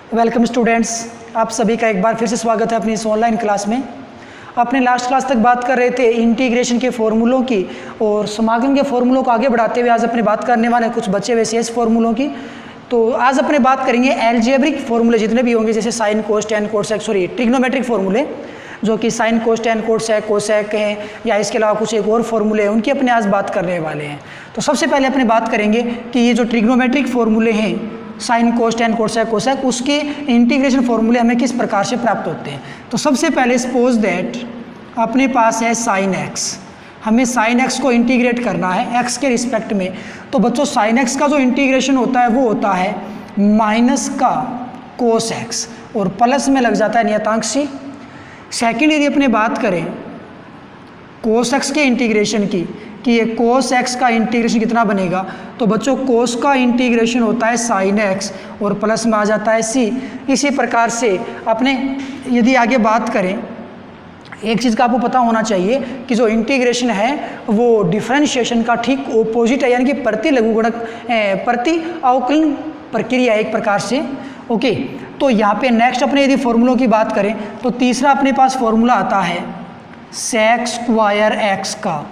Welcome students, आप सभी का एक बार फिर से स्वागत है अपनी इस ऑनलाइन क्लास में। अपने लास्ट क्लास तक बात कर रहे थे इंटीग्रेशन के फॉर्मूलों की और समाकलन के फॉर्मूलों को आगे बढ़ाते हुए आज अपने बात करने वाले कुछ बचे हुए शेष फॉर्मूलों की। तो आज अपने बात करेंगे एल्जेब्रिक फॉर्मूले जितने भी होंगे, जैसे sine cos ten cosec trigonometric फॉर्मूले जो कि sine cos ten cosec cosec हैं, या इसके अलावा कुछ एक और फॉर्मूले हैं, उनकी अपने आज बात करने वाले हैं। तो सबसे पहले अपने बात करेंगे कि ये जो ट्रिग्नोमेट्रिक फॉर्मूले हैं sine cos ten cosec cosec, उसके इंटीग्रेशन फॉर्मूले हमें किस प्रकार से प्राप्त होते हैं। तो सबसे पहले सपोज दैट अपने पास है साइन एक्स, हमें साइन एक्स को इंटीग्रेट करना है एक्स के रिस्पेक्ट में। तो बच्चों साइन एक्स का जो इंटीग्रेशन होता है वो होता है माइनस का कोस एक्स और प्लस में लग जाता है नियतांक सी। सेकेंड यदि अपने बात करें कोस एक्स के इंटीग्रेशन की कि ये कोस एक्स का इंटीग्रेशन कितना बनेगा, तो बच्चों कोस का इंटीग्रेशन होता है साइन एक्स और प्लस में आ जाता है सी। इसी प्रकार से अपने यदि आगे बात करें, एक चीज़ का आपको पता होना चाहिए कि जो इंटीग्रेशन है वो डिफरेंशिएशन का ठीक ओपोजिट है, यानी कि प्रति लघुगणक प्रति अवकलन प्रक्रिया एक प्रकार से। ओके, तो यहाँ पे नेक्स्ट अपने यदि फॉर्मूलों की बात करें तो तीसरा अपने पास फॉर्मूला आता है सेक स्क्वायर एक्स का।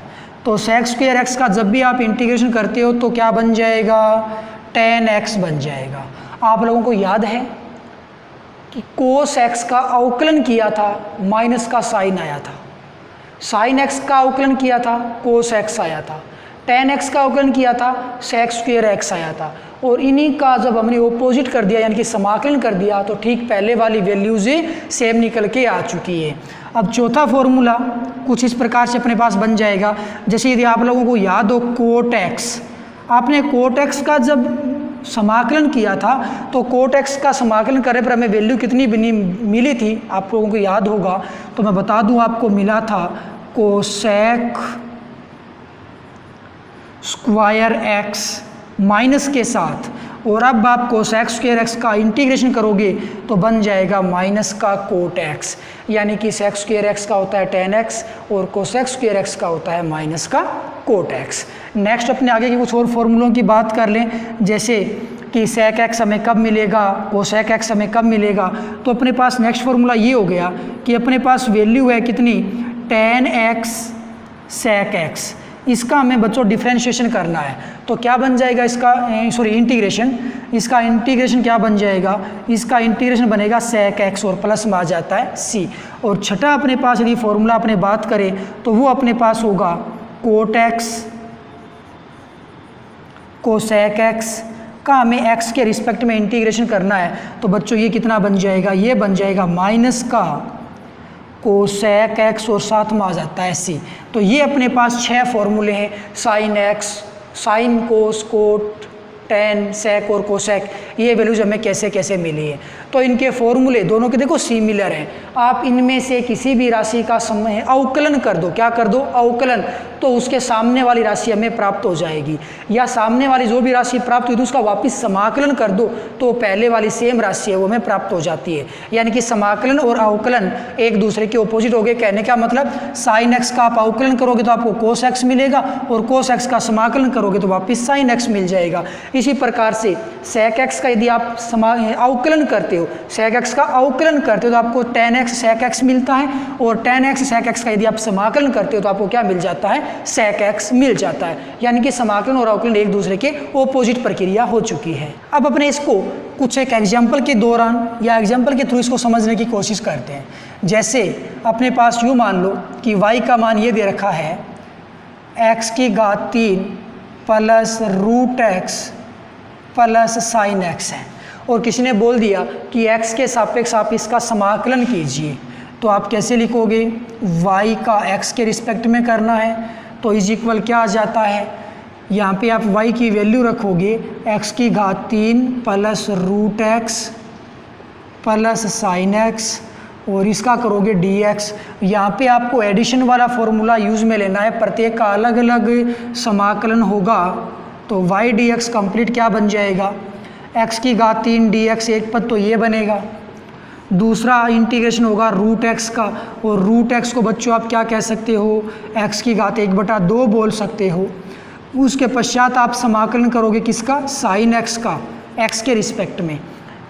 तो सेक स्क्वायर एक्स का जब भी आप इंटीग्रेशन करते हो तो क्या बन जाएगा, टेन एक्स बन जाएगा। आप लोगों को याद है कि कोस एक्स का अवकलन किया था, माइनस का साइन आया था। साइन एक्स का अवकलन किया था, कोस एक्स आया था। टेन एक्स का अवकलन किया था, सेक स्क्वायर एक्स आया था। और इन्हीं का जब हमने ओपोजिट कर दिया यानी कि समाकलन कर दिया तो ठीक पहले वाली वैल्यूज़ सेम निकल के आ चुकी है। अब चौथा फॉर्मूला कुछ इस प्रकार से अपने पास बन जाएगा, जैसे यदि आप लोगों को याद हो कोट एक्स, आपने कोट एक्स का जब समाकलन किया था तो कोट एक्स का समाकलन करने पर हमें वैल्यू कितनी बनी मिली थी, आप लोगों को याद होगा। तो मैं बता दूं आपको, मिला था कोसेक स्क्वायर एक्स माइनस के साथ, और अब आप कोसेक स्क्वायर एक्स का इंटीग्रेशन करोगे तो बन जाएगा माइनस का कोट एक्स, यानी कि सेक स्क्वायर एक्स का होता है टेन एक्स और कोसेक स्क्वायर एक्स का होता है माइनस का कोट एक्स। नेक्स्ट अपने आगे की कुछ और फॉर्मूलों की बात कर लें, जैसे कि सेक एक्स हमें कब मिलेगा, कोसेक एक्स हमें कब मिलेगा। तो अपने पास नेक्स्ट फार्मूला ये हो गया कि अपने पास वैल्यू है कितनी, टेन एक्स सेक एक्स, इसका हमें बच्चों डिफरेंशिएशन करना है। तो क्या बन जाएगा इसका, इंटीग्रेशन, इसका इंटीग्रेशन क्या बन जाएगा, इसका इंटीग्रेशन बनेगा सेक एक्स और प्लस में आ जाता है सी। और छठा अपने पास यदि फॉर्मूला अपने बात करें तो वो अपने पास होगा कोट एक्स कोसेक एक्स का हमें एक्स के रिस्पेक्ट में इंटीग्रेशन करना है। तो बच्चों ये कितना बन जाएगा, ये बन जाएगा माइनस का कोसेक एक्स और साथ में आ जाता है सी। तो ये अपने पास 6 फॉर्मूले हैं, sine x, sine cos cot tan sec और कोसेक, ये वैल्यूज हमें कैसे कैसे मिली है। तो इनके फॉर्मूले दोनों के देखो सिमिलर हैं। आप इनमें से किसी भी राशि का समय अवकलन कर दो, क्या कर दो, अवकलन, तो उसके सामने वाली राशि हमें प्राप्त हो जाएगी, या सामने वाली जो भी राशि प्राप्त हुई तो उसका वापस समाकलन कर दो तो पहले वाली सेम राशि है वो हमें प्राप्त हो जाती है। यानी कि समाकलन और अवकलन एक दूसरे के ऑपोजिट हो गए। कहने का मतलब साइन एक्स का आप अवकलन करोगे तो आपको कोस एक्स मिलेगा और कोस एक्स का समाकलन करोगे तो वापस साइन एक्स मिल जाएगा। इसी प्रकार से सेक एक्स का यदि आप अवकलन करते हो, सेक एक्स का अवकलन करते हो तो आपको टेन एक्स सेक एक्स मिलता है, और टेन एक्स सेक एक्स का यदि आप समाकलन करते हो तो आपको क्या मिल जाता है, सेक एक्स मिल जाता है। यानी कि समाकलन और अवकलन एक दूसरे के ओपोजिट प्रक्रिया हो चुकी है। अब अपने इसको कुछ एक एग्जाम्पल के दौरान या एग्जाम्पल के थ्रू इसको समझने की कोशिश करते हैं। जैसे अपने पास यूँ मान लो कि y का मान ये दे रखा है x की घात 3 plus root x plus sine x है, और किसी ने बोल दिया कि x के सापेक्ष आप इसका समाकलन कीजिए। तो आप कैसे लिखोगे, y का x के रिस्पेक्ट में करना है तो इज इक्वल क्या आ जाता है, यहाँ पे आप y की वैल्यू रखोगे x की घात 3 plus root x plus sine x और इसका करोगे dx। यहाँ पे आपको एडिशन वाला फॉर्मूला यूज़ में लेना है, प्रत्येक का अलग अलग समाकलन होगा। तो y dx कंप्लीट क्या बन जाएगा, x की घात 3 dx एक पद तो ये बनेगा, दूसरा इंटीग्रेशन होगा रूट एक्स का, और रूट एक्स को बच्चों आप क्या कह सकते हो, x की घात 1/2 बोल सकते हो। उसके पश्चात आप समाकलन करोगे किसका, साइन एक्स का, x के रिस्पेक्ट में।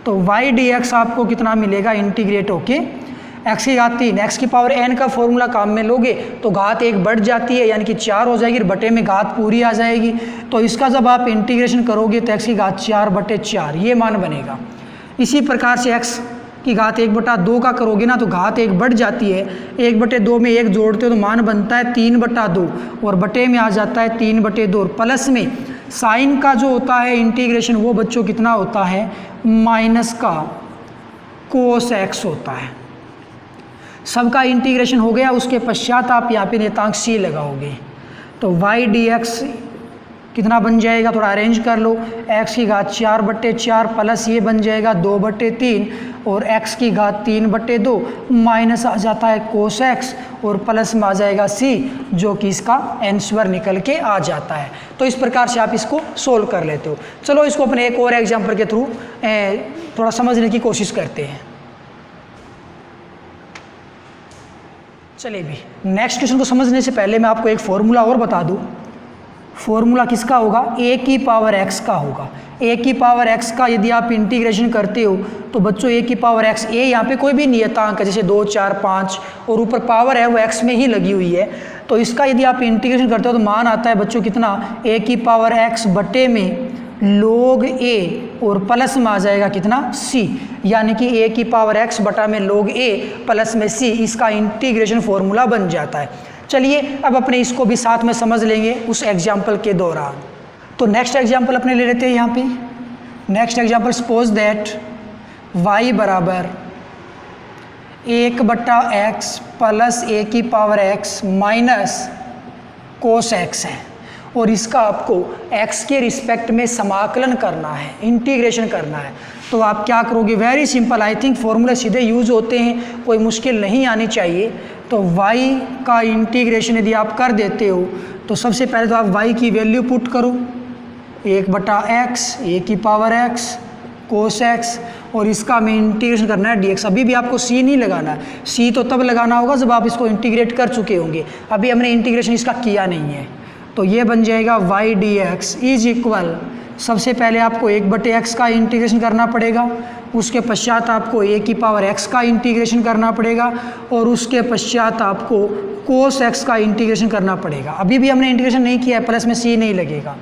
तो वाई डी एक्स आपको कितना मिलेगा, इंटीग्रेट होके x की घात 3, x की पावर n का फॉर्मूला काम में लोगे तो घात 1 बढ़ जाती है, यानी कि 4 हो जाएगी, बटे में घात पूरी आ जाएगी। तो इसका जब आप इंटीग्रेशन करोगे तो x की घात 4/4 ये मान बनेगा। इसी प्रकार से x की घात 1/2 का करोगे ना तो घात 1 बढ़ जाती है, 1/2 में 1 जोड़ते हो तो मान बनता है 3/2 और बटे में आ जाता है 3/2 और प्लस में साइन का जो होता है इंटीग्रेशन वो बच्चों कितना होता है, माइनस का कोस x होता है। सबका इंटीग्रेशन हो गया, उसके पश्चात आप यहाँ पे नियतांक c लगाओगे तो y dx कितना बन जाएगा, थोड़ा अरेंज कर लो, x की घात 4/4 प्लस ये बन जाएगा 2/3 और x की घात 3/2 माइनस आ जाता है कोस x और प्लस में आ जाएगा c जो कि इसका आंसर निकल के आ जाता है। तो इस प्रकार से आप इसको सोल्व कर लेते हो। चलो इसको अपने एक और एग्जाम्पल के थ्रू थोड़ा समझने की कोशिश करते हैं। चलिए भी नेक्स्ट क्वेश्चन को समझने से पहले मैं आपको एक फॉर्मूला और बता दूं। फॉर्मूला किसका होगा, a की पावर x का होगा। a की पावर x का यदि आप इंटीग्रेशन करते हो तो बच्चों a की पावर x, a यहाँ पे कोई भी नियतांक है जैसे 2, 4, 5 और ऊपर पावर है वो x में ही लगी हुई है, तो इसका यदि आप इंटीग्रेशन करते हो तो मान आता है बच्चों कितना, a की पावर x बटे में log a और प्लस में आ जाएगा कितना c, यानी कि a की पावर x बटा में log a प्लस में c, इसका इंटीग्रेशन फॉर्मूला बन जाता है। चलिए अब अपने इसको भी साथ में समझ लेंगे उस एग्जाम्पल के दौरान। तो नेक्स्ट एग्जाम्पल अपने ले लेते हैं यहाँ पे। Next example, suppose that y बराबर 1/x प्लस a की power x minus cos x है और इसका आपको x के रिस्पेक्ट में समाकलन करना है, इंटीग्रेशन करना है। तो आप क्या करोगे, वेरी सिंपल, आई थिंक फॉर्मूले सीधे यूज होते हैं, कोई मुश्किल नहीं आनी चाहिए। तो y का इंटीग्रेशन यदि आप कर देते हो तो सबसे पहले तो आप y की वैल्यू पुट करो, 1/x a की पावर x कोस x और इसका में इंटीग्रेशन करना है dx। अभी भी आपको c नहीं लगाना है, c तो तब लगाना होगा जब आप इसको इंटीग्रेट कर चुके होंगे, अभी हमने इंटीग्रेशन इसका किया नहीं है। तो ये बन जाएगा y dx इज इक्वल, सबसे पहले आपको 1/x का इंटीग्रेशन करना पड़ेगा, उसके पश्चात आपको a की पावर x का इंटीग्रेशन करना पड़ेगा और उसके पश्चात आपको cos x का इंटीग्रेशन करना पड़ेगा। अभी भी हमने इंटीग्रेशन नहीं किया है, प्लस में c नहीं लगेगा।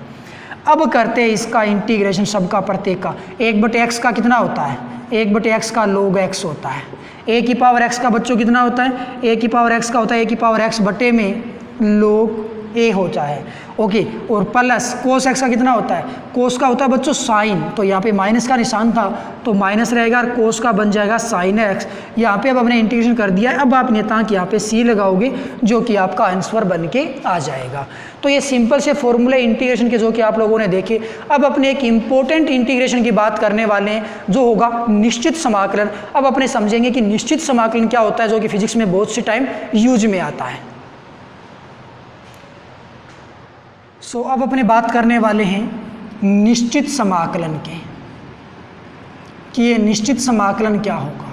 अब करते हैं इसका इंटीग्रेशन सबका प्रत्येक का। 1/x का कितना होता है, 1/x का log x होता है। a की पावर x का बच्चों कितना होता है, a की पावर x का होता है a की पावर x बटे में log a होता है, ओके। और प्लस कोस x का कितना होता है, कोस का होता है बच्चों साइन, तो यहाँ पे माइनस का निशान था तो माइनस रहेगा और कोस का बन जाएगा साइन x। यहाँ पे अब हमने इंटीग्रेशन कर दिया है, अब आप नियतांक यहाँ पे c लगाओगे जो कि आपका आंसर बन के आ जाएगा। तो ये सिंपल से फॉर्मूले इंटीग्रेशन के जो कि आप लोगों ने देखे। अब अपने एक इम्पोर्टेंट इंटीग्रेशन की बात करने वाले हैं जो होगा निश्चित समाकलन। अब अपने समझेंगे कि निश्चित समाकलन क्या होता है, जो कि फिजिक्स में बहुत सी टाइम यूज में आता है। सो अब अपने बात करने वाले हैं निश्चित समाकलन के, कि ये निश्चित समाकलन क्या होगा।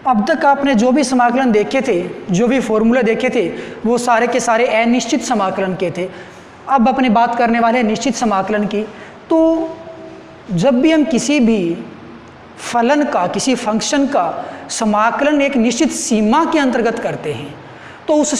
अब तक आपने जो भी समाकलन देखे थे, जो भी फॉर्मूले देखे थे, वो सारे के सारे अनिश्चित समाकलन के थे। अब अपने बात करने वाले हैं निश्चित समाकलन की। तो जब भी हम किसी भी फलन का, किसी फंक्शन का समाकलन एक निश्चित सीमा के अंतर्गत करते हैं तो उस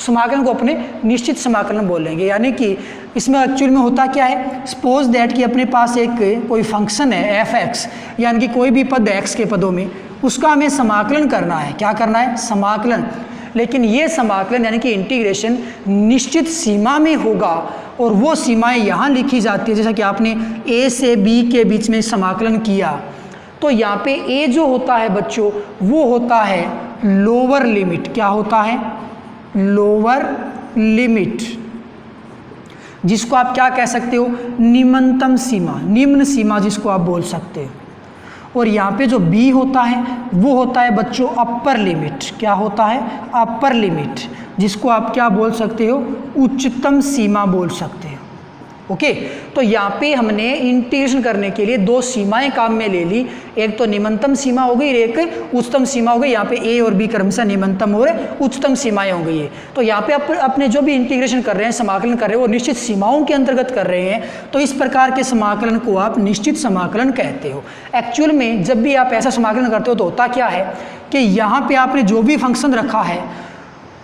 समाकलन को अपने निश्चित समाकलन बोलेंगे। यानी कि इसमें एक्चुअल में होता क्या है, सपोज दैट कि अपने पास एक कोई फंक्शन है f(x), यानी कि कोई भी पद x के पदों में, उसका हमें समाकलन करना है। क्या करना है, समाकलन। लेकिन ये समाकलन यानी कि इंटीग्रेशन निश्चित सीमा में होगा और वो सीमाएं यहाँ लिखी जाती है। जैसा कि आपने a से b के बीच में समाकलन किया तो यहाँ पे a जो होता है बच्चों वो होता है लोअर लिमिट। क्या होता है, लोअर लिमिट, जिसको आप क्या कह सकते हो, निम्नतम सीमा, निम्न सीमा जिसको आप बोल सकते हो। और यहाँ पे जो b होता है वो होता है बच्चों अपर लिमिट। क्या होता है, अपर लिमिट, जिसको आप क्या बोल सकते हो, उच्चतम सीमा बोल सकते हो। ओके। तो यहाँ पे हमने इंटीग्रेशन करने के लिए दो सीमाएं काम में ले ली, एक तो निम्नतम सीमा हो गई, एक उच्चतम सीमा हो गई। यहाँ पे ए और बी क्रमशः निम्नतम और उच्चतम सीमाएं हो गई है। तो यहाँ पे आप अपने जो भी इंटीग्रेशन कर रहे हैं, समाकलन कर रहे हैं, वो निश्चित सीमाओं के अंतर्गत कर रहे हैं। तो इस प्रकार के समाकलन को आप निश्चित समाकलन कहते हो। एक्चुअल में जब भी आप ऐसा समाकलन करते हो तो होता क्या है कि यहाँ पे आपने जो भी फंक्शन रखा है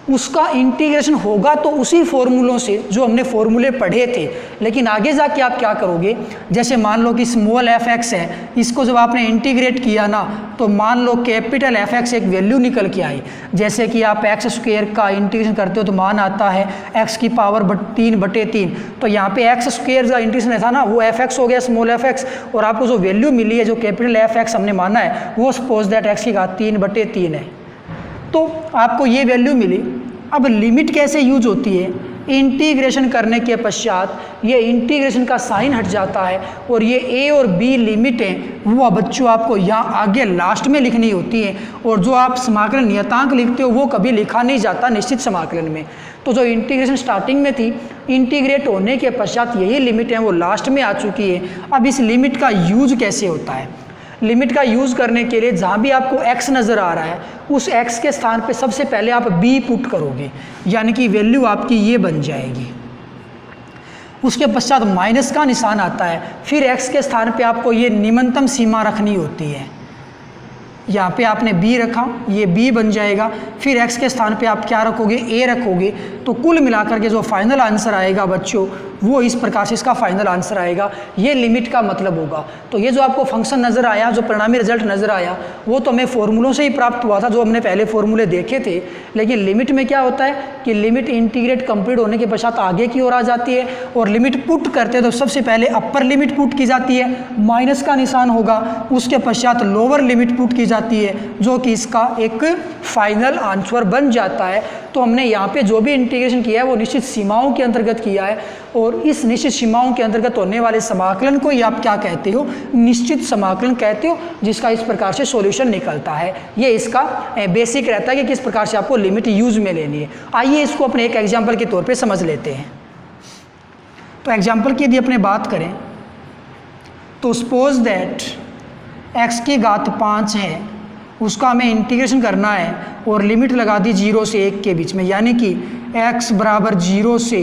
उसका इंटीग्रेशन होगा तो उसी फॉर्मूलों से जो हमने फॉर्मूले पढ़े थे। लेकिन आगे जाके आप क्या करोगे, जैसे मान लो कि स्मॉल एफ एक्स है, इसको जब आपने इंटीग्रेट किया ना तो मान लो कैपिटल एफ एक्स एक वैल्यू निकल के आई। जैसे कि आप एक्स स्क्वायर का इंटीग्रेशन करते हो तो मान आता है एक्स की पावर 3/3। तो यहाँ पे एक्स स्क्वायर का इंटीग्रेशन था ना, वो एफ एक्स हो गया, स्मॉल एफ एक्स। और आपको जो वैल्यू मिली है, जो कैपिटल एफ एक्स हमने माना है, वो सपोज दैट एक्स की घात 3/3 है। तो आपको ये वैल्यू मिली। अब लिमिट कैसे यूज होती है, इंटीग्रेशन करने के पश्चात ये इंटीग्रेशन का साइन हट जाता है और ये ए और बी लिमिट हैं, वो बच्चों आपको यहाँ आगे लास्ट में लिखनी होती है। और जो आप समाकलन नियतांक लिखते हो वो कभी लिखा नहीं जाता निश्चित समाकलन में। तो जो इंटीग्रेशन स्टार्टिंग में थी, इंटीग्रेट होने के पश्चात यही लिमिट है वो लास्ट में आ चुकी है। अब इस लिमिट का यूज कैसे होता है, लिमिट का यूज़ करने के लिए जहाँ भी आपको x नज़र आ रहा है उस x के स्थान पे सबसे पहले आप b पुट करोगे, यानी कि वैल्यू आपकी ये बन जाएगी। उसके पश्चात माइनस का निशान आता है, फिर x के स्थान पे आपको ये निम्नतम सीमा रखनी होती है। यहाँ पे आपने b रखा, ये b बन जाएगा। फिर x के स्थान पे आप क्या रखोगे, a रखोगे। तो कुल मिलाकर के जो फाइनल आंसर आएगा बच्चों वो इस प्रकार से इसका फाइनल आंसर आएगा। ये लिमिट का मतलब होगा। तो ये जो आपको फंक्शन नज़र आया, जो परिणामी रिजल्ट नज़र आया, वो तो हमें फॉर्मूलों से ही प्राप्त हुआ था, जो हमने पहले फॉर्मूले देखे थे। लेकिन लिमिट में क्या होता है कि लिमिट इंटीग्रेट कंप्लीट होने के पश्चात आगे की ओर आ जाती है और लिमिट पुट करते हैं तो सबसे पहले अपर लिमिट पुट की जाती है, माइनस का निशान होगा। उसके पश्चात लोअर लिमिट पुट की जाती है, जो कि इसका एक फाइनल आंसर बन जाता है। तो हमने यहाँ पे जो भी इंटीग्रेशन किया है वो निश्चित सीमाओं के अंतर्गत किया है और इस निश्चित सीमाओं के अंतर्गत होने वाले समाकलन को ही आप क्या कहते हो, निश्चित समाकलन कहते हो, जिसका इस प्रकार से सॉल्यूशन निकलता है। ये इसका बेसिक रहता है कि किस प्रकार से आपको लिमिट यूज में लेनी है। आइए इसको अपने एक एग्जाम्पल के तौर पे समझ लेते हैं। तो एग्जाम्पल की यदि अपने बात करें तो सपोज दैट x की घात 5 है, उसका हमें इंटीग्रेशन करना है और लिमिट लगा दी 0 से 1 के बीच में, यानी कि x बराबर 0 से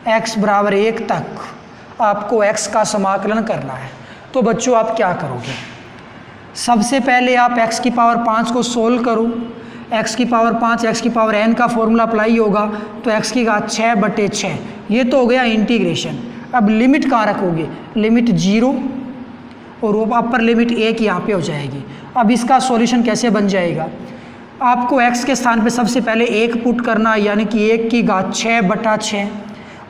x बराबर 1 तक आपको x का समाकलन करना है। तो बच्चों आप क्या करोगे, सबसे पहले आप x की पावर 5 को सोल्व करो। x की पावर 5 x की पावर n का फॉर्मूला अप्लाई होगा तो x की घात 6/6, ये तो हो गया इंटीग्रेशन। अब लिमिट कहाँ रखोगे, लिमिट 0 और वो अपर लिमिट 1 यहाँ पे हो जाएगी। अब इसका सॉल्यूशन कैसे बन जाएगा, आपको x के स्थान पे सबसे पहले 1 पुट करना है, यानी कि 1 की घात 6/6,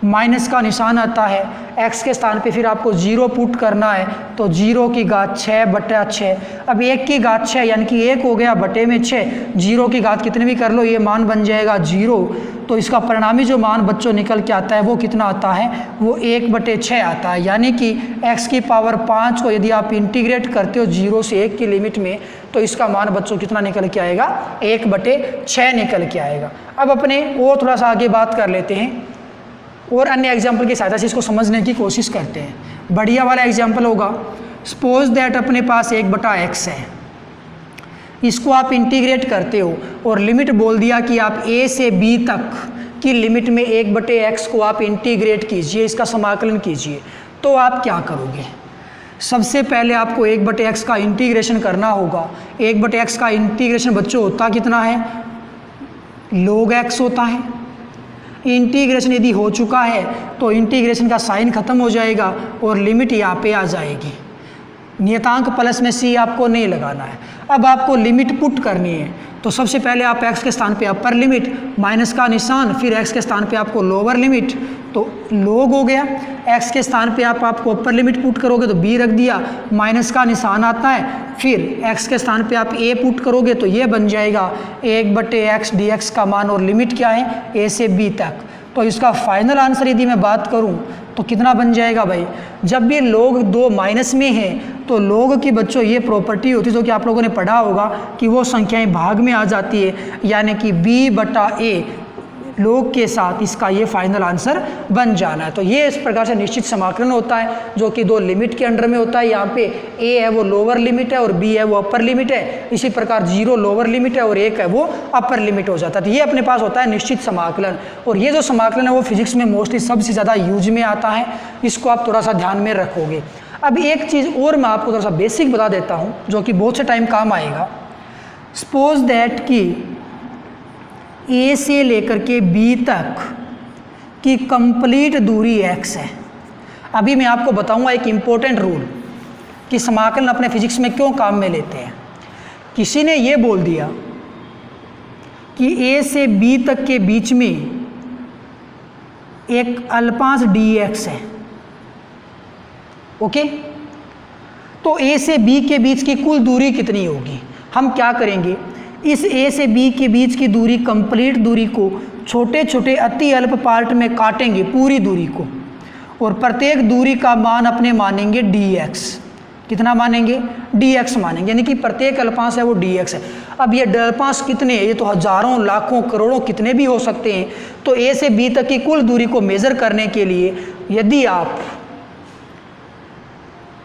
माइनस का निशान आता है। x के स्थान पे फिर आपको 0 पुट करना है, तो 0 की घात 6/6। अब 1 की घात 6 यानी कि 1 हो गया बटे में 6, 0 की घात कितने भी कर लो ये मान बन जाएगा 0। तो इसका परिणामी जो मान बच्चों निकल के आता है वो कितना आता है, वो 1/6 आता है। यानी कि x की पावर 5 को यदि आप इंटीग्रेट करते हो 0 से 1 की लिमिट में तो इसका मान बच्चों कितना निकल के आएगा, 1/6 निकल के आएगा। अब अपने वो थोड़ा सा आगे बात कर लेते हैं और अन्य एग्जाम्पल की सहायता से इसको समझने की कोशिश करते हैं। बढ़िया वाला एग्जाम्पल होगा, सपोज दैट अपने पास 1/x है, इसको आप इंटीग्रेट करते हो और लिमिट बोल दिया कि आप a से b तक की लिमिट में 1/x को आप इंटीग्रेट कीजिए, इसका समाकलन कीजिए। तो आप क्या करोगे, सबसे पहले आपको 1/x का इंटीग्रेशन करना होगा। 1/x का इंटीग्रेशन बच्चों होता कितना है, log x होता है। इंटीग्रेशन यदि हो चुका है तो इंटीग्रेशन का साइन खत्म हो जाएगा और लिमिट यहाँ पे आ जाएगी। नियतांक प्लस में c आपको नहीं लगाना है। अब आपको लिमिट पुट करनी है, तो सबसे पहले आप x के स्थान पे अपर लिमिट, माइनस का निशान, फिर x के स्थान पे आपको लोअर लिमिट, तो log हो गया। x के स्थान पे आपको अपर लिमिट पुट करोगे तो b रख दिया, माइनस का निशान आता है, फिर x के स्थान पे आप a पुट करोगे तो ये बन जाएगा 1/x dx का मान, और लिमिट क्या है, a से b तक। तो इसका फाइनल आंसर यदि मैं बात करूं तो कितना बन जाएगा भाई, जब भी log 2 माइनस में है तो log की बच्चों ये प्रॉपर्टी होती है जो कि आप लोगों ने पढ़ा होगा कि वो संख्याएं भाग में आ जाती है, यानी कि b/a log के साथ इसका ये फाइनल आंसर बन जाना है। तो ये इस प्रकार से निश्चित समाकलन होता है जो कि दो लिमिट के अंडर में होता है। यहाँ पे a है वो लोअर लिमिट है और b है वो अपर लिमिट है। इसी प्रकार 0 लोअर लिमिट है और 1 है वो अपर लिमिट हो जाता है। तो ये अपने पास होता है निश्चित समाकलन। और ये जो समाकलन है वो फिजिक्स में मोस्टली सबसे ज़्यादा यूज में आता है, इसको आप थोड़ा सा ध्यान में रखोगे। अब एक चीज़ और मैं आपको थोड़ा सा बेसिक बता देता हूँ जो कि बहुत से टाइम काम आएगा। सपोज दैट कि ए से लेकर के बी तक की कंप्लीट दूरी x है। अभी मैं आपको बताऊंगा एक इम्पोर्टेंट रूल कि समाकलन अपने फिजिक्स में क्यों काम में लेते हैं। किसी ने ये बोल दिया कि a से b तक के बीच में एक अल्पांश dx है, ओके। तो a से b के बीच की कुल दूरी कितनी होगी? हम क्या करेंगे, इस a से b के बीच की दूरी कंप्लीट दूरी को छोटे छोटे अति अल्प पार्ट में काटेंगे, पूरी दूरी को, और प्रत्येक दूरी का मान अपने मानेंगे dx। कितना मानेंगे? dx मानेंगे, यानी कि प्रत्येक अल्पांश है वो dx है। अब ये अल्पांश कितने, ये तो हजारों लाखों करोड़ों कितने भी हो सकते हैं। तो a से b तक की कुल दूरी को मेज़र करने के लिए यदि आप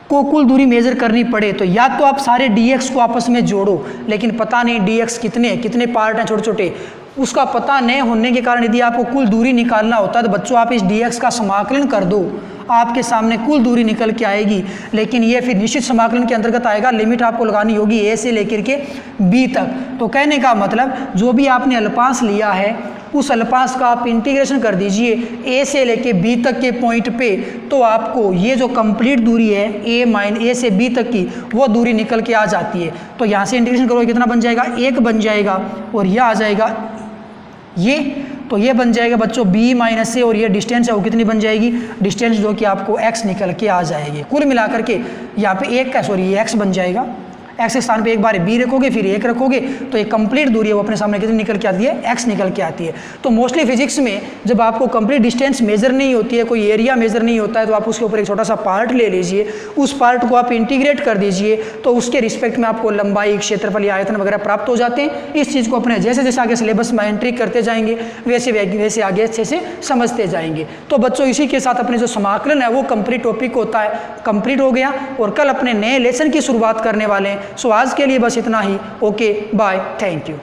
को कुल दूरी मेज़र करनी पड़े तो या तो आप सारे dx को आपस में जोड़ो, लेकिन पता नहीं dx कितने पार्ट हैं छोटे छोटे, उसका पता नहीं होने के कारण यदि आपको कुल दूरी निकालना होता है तो बच्चों आप इस dx का समाकलन कर दो, आपके सामने कुल दूरी निकल के आएगी। लेकिन ये फिर निश्चित समाकलन के अंतर्गत आएगा, लिमिट आपको लगानी होगी a से लेकर के b तक। तो कहने का मतलब जो भी आपने अल्पांश लिया है उस अल्पांश का आप इंटीग्रेशन कर दीजिए a से लेके b तक के पॉइंट पे, तो आपको ये जो कंप्लीट दूरी है a से b तक की वो दूरी निकल के आ जाती है। तो यहाँ से इंटीग्रेशन करोगे कितना बन जाएगा? 1 बन जाएगा, और यह आ जाएगा ये, तो ये बन जाएगा बच्चों b माइनस a, और ये डिस्टेंस है वो कितनी बन जाएगी? डिस्टेंस जो कि आपको x निकल के आ जाएगी। कुल मिलाकर के यहाँ पे ये x बन जाएगा, x के स्थान पे एक बार b रखोगे फिर 1 रखोगे, तो ये कंप्लीट दूरी है वो अपने सामने कितनी निकल के आती है? x निकल के आती है। तो मोस्टली फिजिक्स में जब आपको कंप्लीट डिस्टेंस मेजर नहीं होती है, कोई एरिया मेजर नहीं होता है, तो आप उसके ऊपर एक छोटा सा पार्ट ले लीजिए, उस पार्ट को आप इंटीग्रेट कर दीजिए, तो उसके रिस्पेक्ट में आपको लंबाई, क्षेत्रफल या आयतन वगैरह प्राप्त हो जाते हैं। इस चीज़ को अपने जैसे जैसे आगे सिलेबस में एंट्री करते जाएंगे वैसे वैसे आगे अच्छे से समझते जाएंगे। तो बच्चों इसी के साथ अपने जो समाकलन है वो कंप्लीट टॉपिक होता है कंप्लीट हो गया, और कल अपने नए लेसन की शुरुआत करने वाले हैं। सो आज के लिए बस इतना ही। Okay bye, thank you.